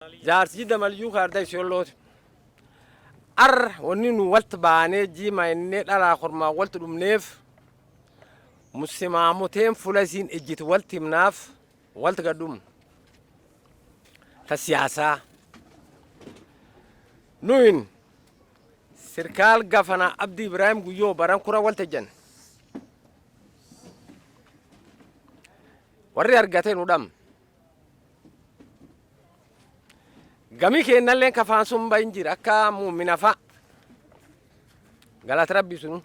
جارس جدا مليون كاردا يشلوت ونين ولت باني جي ما إني على آخر ما ولت دمنيف مسمع متين فلازين اجت ولت مناف ولت قدوم السياسة نوين سركال قفنا عبد إبراهيم قيو برام كرة ولت جن وري أرجعتين ودم قامي كأن اللي كفان سوم بينجر أكا مؤمنة فا قالت ربي سنو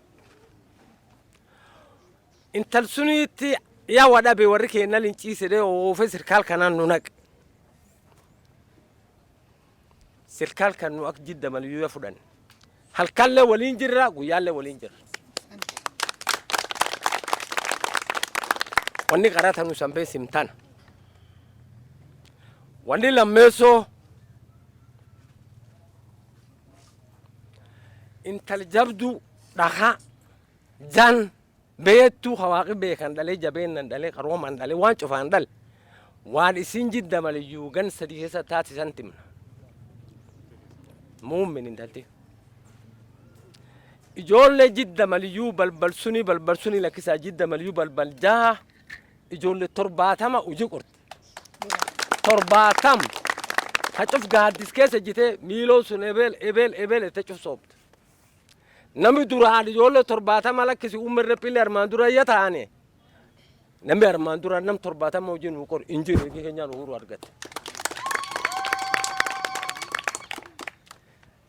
انت السنيتي يا ودا بيوريك ان اللي انتي سده وفي سركال كانان نونك سركال كان نوك جدا مليو يفدان هل كان له ولينجر ويا له ولينجر وني قرات انو سامبي سمتان وني لمسو انت الجبدو دخا جان بيتو خواقي بيكان دالي جابين دالي قرومان دالي وان شوفان دال وان اسين جدا مليو غن سديسة تاتي سنتم مؤمن انتالتي إجول جدا مليو بلبلسوني لكسا جدا مليو بلبلجاه إجول ترباتما وجيكورت ترباتم هتشوف قاعد ديسكيسة جيتي ميلو سنبل إبل تشوف صوبت نمي دوران يقول ترباتا مالك كسي عمر ربيل أرمان دورا يتاني نمي أرمان دورا نم ترباتا موجين وكور إنجيل كي كنيا نور أرجت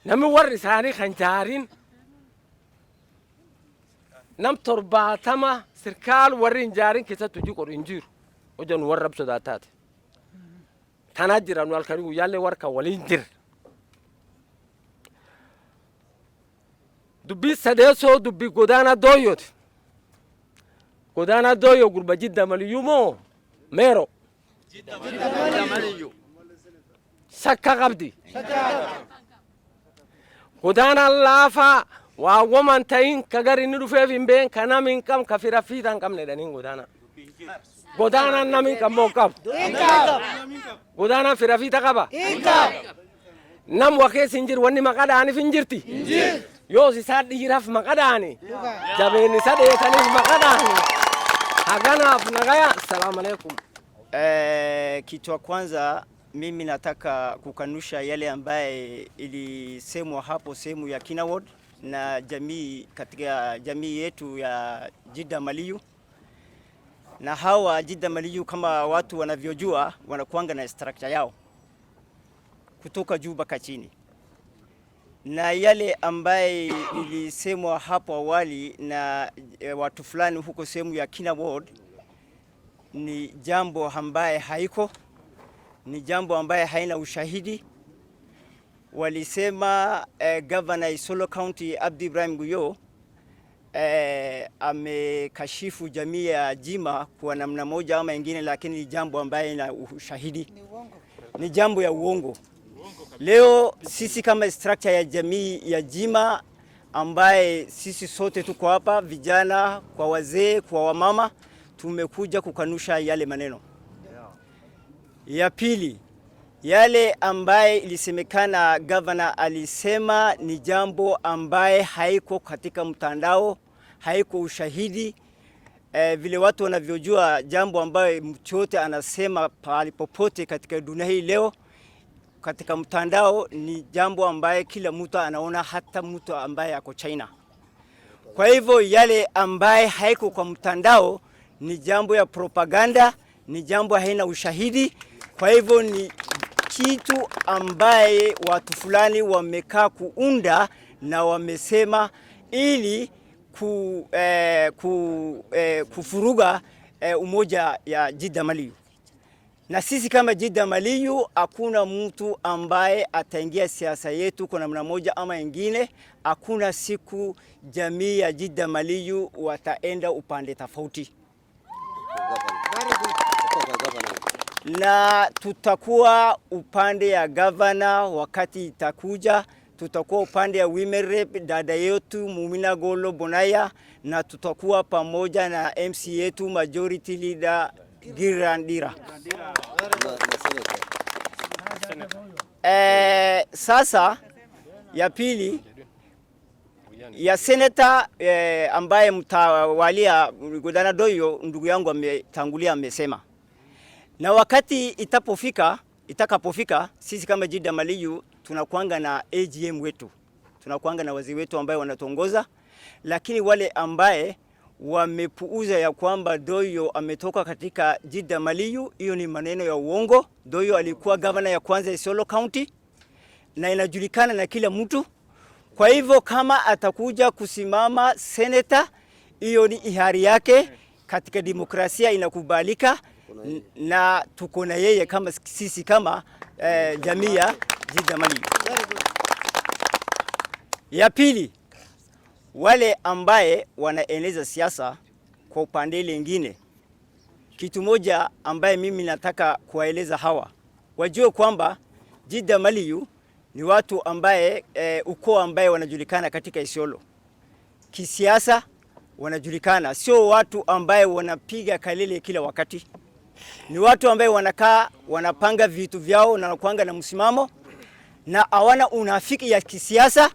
نمي ورثاني خنجارين نم ترباتا ما سركال ورين جارين كيسا تجي كور إنجيل وجن ورب سداتات تناجر أنو الكريم يالله وركا ولينجر دبي سديسو دبي قدانا دويو قرب جدا مليومو ميرو جدا مليو سكا قبدي قدانا اللافا ومن تاين كغاري ندفع في بين كنا من كم كفيرا فيتان كم ندانين قدانا نمين كم موكب قدانا فيرا فيتا قبا نم وكي سنجر وني مقاداني فنجرتي يوسي ساد يرف مقاداني جابيني ساد يتني مقاداني hagana funagaya. Assalamu alaikum. Kitu ya kwanza mimi nataka kukanusha yale ambaye ilisemwa hapo sehemu ya Kina Ward na jamii katika jamii yetu ya Jida Maliyu. Na hawa Jida Maliyu kama watu wanavyojua wanakuanga na structure yao kutoka juu mpaka chini. Na yale ambaye ilisemwa hapo awali na watu fulani huko sehemu ya Kina Ward ni jambo ambaye haiko, ni jambo ambaye haina ushahidi. Walisema Governor Isiolo County Abdi Ibrahim Guyo amekashifu jamii ya Jima kwa namna moja ama nyingine, lakini ni jambo ambaye ina ushahidi. Ni jambo ya uongo. Leo sisi kama structure ya jamii ya Jima ambaye sisi sote tuko hapa, vijana kwa wazee kwa wamama, tumekuja kukanusha yale maneno. Ya pili, yale ambaye ilisemekana governor alisema ni jambo ambaye haiko katika mtandao, haiko ushahidi. Vile watu wanavyojua jambo ambaye mtu yote anasema pahali popote katika dunia hii leo katika mtandao ni jambo ambaye kila mtu anaona, hata mtu ambaye ako China. Kwa hivyo yale ambaye haiko kwa mtandao ni jambo ya propaganda, ni jambo haina ushahidi. Kwa hivyo ni kitu ambaye watu fulani wamekaa kuunda na wamesema ili kufuruga umoja ya Jida Maliyu. Na sisi kama Jida Maliyu hakuna mtu ambaye ataingia siasa yetu kwa namna moja ama nyingine. Hakuna siku jamii ya Jida Maliyu wataenda upande tofauti. Na tutakuwa upande ya governor wakati itakuja, tutakuwa upande ya women rep dada yetu Mumina Golo Bonaya, na tutakuwa pamoja na MC yetu majority leader Girandira. Sasa ya pili ya seneta ambaye mtawalia Godana Doyo, ndugu yangu ametangulia amesema, na wakati itakapofika sisi kama Jida Maliyu tunakuanga na AGM wetu, tunakuanga na wazee wetu ambaye wanatuongoza, lakini wale ambaye wamepuuza ya kwamba Doyo ametoka katika Jida Maliyu, hiyo ni maneno ya uongo. Doyo alikuwa governor ya kwanza Isiolo County na inajulikana na kila mtu. Kwa hivyo kama atakuja kusimama senator, hiyo ni ihari yake, katika demokrasia inakubalika, na tuko na yeye kama sisi kama jamii ya Jida Maliyu. Ya pili, wale ambaye wanaeneza siasa kwa upande lingine, kitu moja ambaye mimi nataka kuwaeleza hawa, wajue kwamba Jida Maliyu ni watu ambaye ukoo ambaye wanajulikana katika Isiolo. Kisiasa wanajulikana, sio watu ambaye wanapiga kelele kila wakati. Ni watu ambaye wanakaa, wanapanga vitu vyao na wanakuanga na msimamo na hawana unafiki ya kisiasa.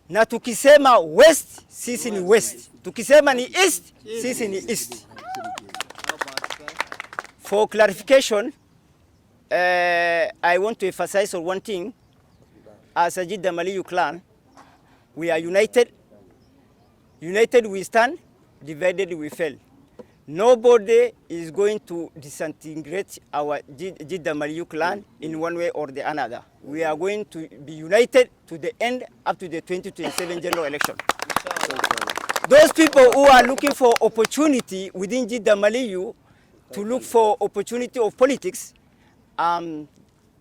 Na tukisema west, sisi ni west. Tukisema ni east, sisi ni east. For clarification, I want to emphasize on one thing. As a Jida Maliyu clan, we are united. United we stand, divided we fail. Nobody is going to disintegrate our Jida Maliyu clan in one way or the another. We are going to be united to the end, up to the 2027 general election. Those people who are looking for opportunity within Jida Maliyu to look for opportunity of politics, I'm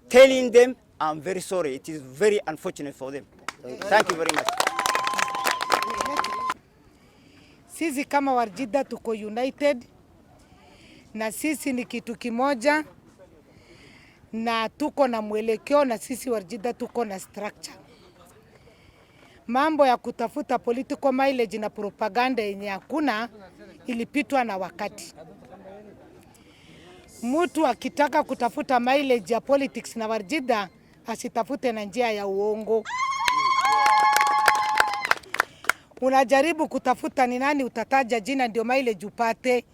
telling them I'm very sorry. It is very unfortunate for them. Thank you very much. Sisi kama Warjida tuko united, na sisi ni kitu kimoja, na tuko na mwelekeo, na sisi Warjida tuko na structure. Mambo ya kutafuta political mileage na propaganda yenye hakuna ilipitwa na wakati. Mtu akitaka kutafuta mileage ya politics na Warjida asitafute na njia ya uongo. Unajaribu kutafuta ni nani utataja jina ndio mileage upate.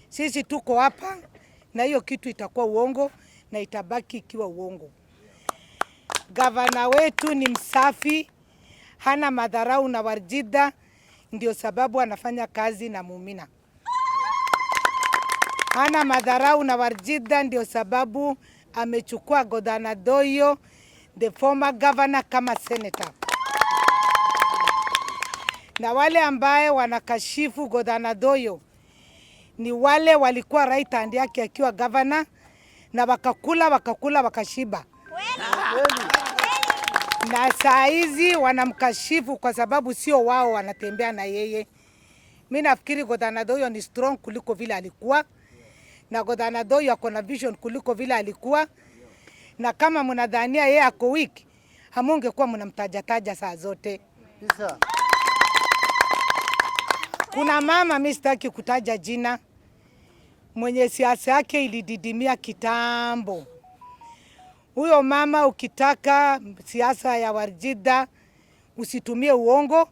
Sisi tuko hapa na hiyo kitu itakuwa uongo na itabaki ikiwa uongo. Gavana wetu ni msafi, hana madharau na Warjida, ndio sababu anafanya kazi na Mumina. Hana madharau na Warjida, ndio sababu amechukua Godana Doyo, the former governor, kama senator. Na wale ambaye wanakashifu Godana Doyo ni wale walikuwa right hand yake akiwa governor, na wakakula wakashiba. Na saa hizi wanamkashifu kwa sababu sio wao wanatembea na yeye. Mimi nafikiri Godana Doyo ni strong kuliko vile alikuwa, na Godana Doyo ako na vision kuliko vile alikuwa, na kama mnadhania yeye ako weak, hamungekuwa mnamtaja saa zote. Kuna mama, mimi sitaki kutaja jina, mwenye siasa yake ilididimia kitambo. Huyo mama, ukitaka siasa ya Warjida usitumie uongo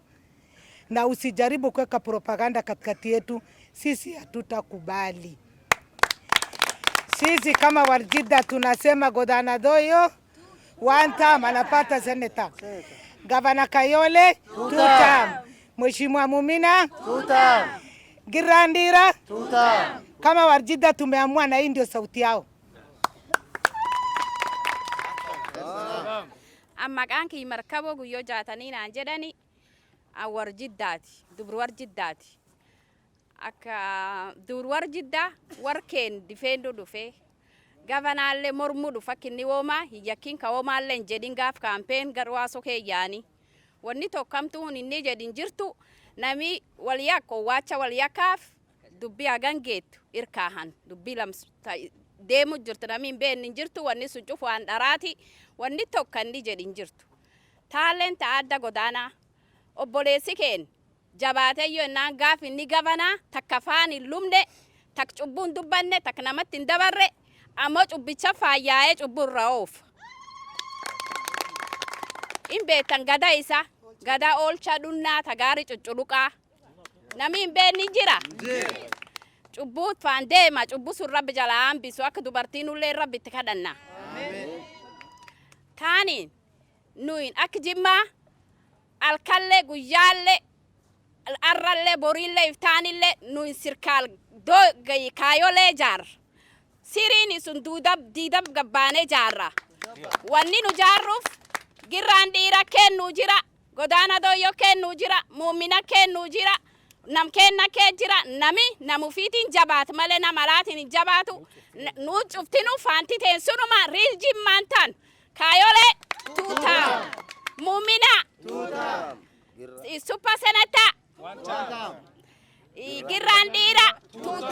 na usijaribu kuweka propaganda katikati yetu. Sisi hatutakubali. Sisi kama Warjida tunasema Godana Doyo one term anapata senator. Gavana Kayole 2 term. Mheshimiwa Mumina 2 term. Girandira 2 term. Kama Warjida tumeamua na hii ndio sauti yao. Maqaan kii markabo guyyo jaatanii naan jedhani Warjiddaati, dubur Warjiddaati. Akka dubur Warjiddaa warkeen difeendo dhufe gavanaalle mormuu dhufa kinni woomaa hiyyakiin ka woomaallee hin jedhin gaaf kaampeen garwaasoo keeyyaanii. Wanni tokkamtuun inni jedhin jirtu nami wal yakko waacha wal yakkaaf dubbii hagan geettu irkaahan dubbii deemu jirtu nami hin beekne jirtu wanni sun cufu waan dharaati. Wanni tokkanni jedhin jirtu taaleen ta'adda Godaanaa obboleessi keen jabaatee yoo naan gaaf inni gavanaa takka faan hin lumne tak cubbuun dubbanne tak namatti hin dabarre ammoo cubbicha faayyaa'ee cubburra oofa. in beetan gada isa gada oolcha dhunnaa tagaari cucculuqaa nami hin beekni jira cubbuut faan deema cubbu sun rabbi jalaa hambisu akka dubartiin ullee rabbitti kadhanna taaniin nuyin akka jimmaa alkallee guyyaallee arrallee boriillee iftaanillee nuyin sirkaal kaayolee jaar siriin sun diidab gabbaanee jaarra wanni nu jaarruuf girraan dhiira kennuu jira godaana doyyoo kennuu jira muumina kennuu jira nam kenna kee jira namu fiitiin jabaatu malee nama alaatiin hin jabaatu nu cuftinu faanti teen sunuma riil jimmaan tan kaayolee tuutaa muumina suppa senata girraan dhiira tuutaa